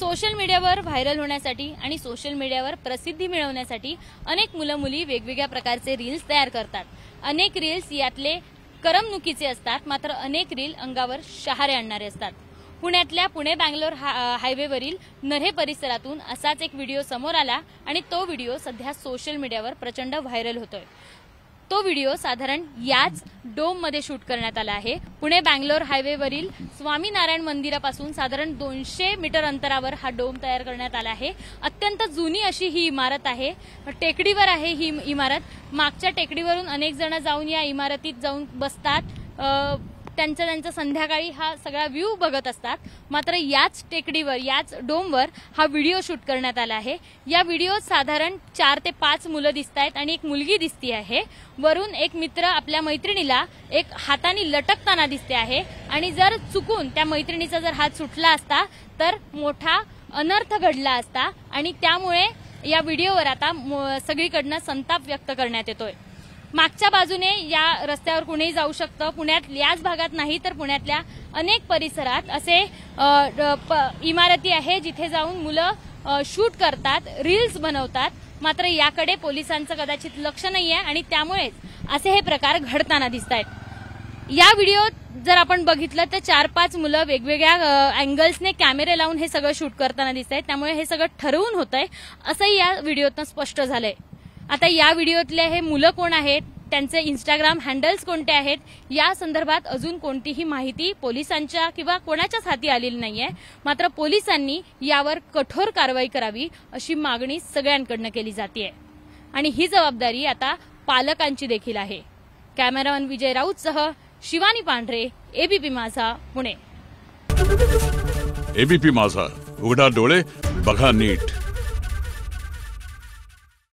Social मीडियावर viral होण्यासाठी आणि सोशल मीडियावर प्रसिद्धी मिळवण्यासाठी अनेक मुलं मुली वेगवेगळ्या प्रकारचे रील्स तयार करतात। अनेक रील्स यातले करमणुकीचे असतात, मात्र अनेक रील अंगावर शहारे आणणारे असतात। पुण्यातल्या पुणे-बँगलोर हायवेवरील नऱ्हे परिसरातून असाच एक व्हिडिओ समोर आला आणि तो व्हिडिओ सध्या सोशल मीडियावर प्रचंड व्हायरल होतोय। तो व्हिडिओ साधारण याच डोम मध्ये शूट करण्यात आला आहे। पुणे-बँगलोर हायवेवरील स्वामीनारायण मंदिरापासून साधारण 200 मीटर अंतरावर हा डोम तयार करण्यात आला आहे। अत्यंत जुनी अशी ही इमारत आहे, टेकडीवर आहे ही इमारत। मागच्या टेकडीवरून अनेक जण जाऊन या इमारतीत जाऊन बसतात, त्यांचा संध्याकाळी हा सगळा व्ह्यू बघत असतात। मात्र याच टेकडीवर याच डोमवर हा व्हिडिओ शूट करण्यात आला आहे। या व्हिडिओत साधारण 4 ते 5 मुलं दिसतायत आणि एक मुलगी दिसती आहे। वरून एक मित्र आपल्या मैत्रिणीला एक हाताने लटकताना दिसते आहे आणि जर चुकून त्या मैत्रिणीचा जर हात सुटला असता तर मोठा अनर्थ घडला असता आणि त्यामुळे या व्हिडिओवर आता सगळीकडनं संताप व्यक्त करण्यात येतोय। मागच्या बाजूने या रस्त्यावर कुणीही जाऊ शकतं। पुण्यात याच भागात नाही तर पुण्यातल्या अनेक परिसरात असे इमारती आहे जिथे जाऊन मुलं शूट करतात, रील्स बनवतात। मात्र याकडे पोलिसांचं कदाचित लक्ष नाहीये आणि त्यामुळेच असे हे प्रकार घडताना दिसतायत। या व्हिडिओत जर आपण बघितलं तर 4-5 मुलं वेगवेगळ्या अँगल्सने कॅमेरे लावून हे सगळं शूट करताना दिसतायत, त्यामुळे हे सगळं ठरवून होतंय असंही या व्हिडिओतनं स्पष्ट झालंय। आता या व्हिडिओतले हे मुलं कोण आहेत, त्यांचे इंस्टाग्राम हँडल्स कोणते आहेत, या संदर्भात अजून कोणतीही माहिती पोलिसांच्या किंवा कोणाच्याच हाती आलेली नाहीये। मात्र पोलिसांनी यावर कठोर कारवाई करावी अशी मागणी सगळ्यांकडून केली जातेय आणि ही जबाबदारी आता पालकांची देखील आहे। कॅमेरामन विजय राऊतसह शिवानी पांढरे, एबीपी माझा, पुणे। एबीपी माझा, उघडा डोळे बघा नीट।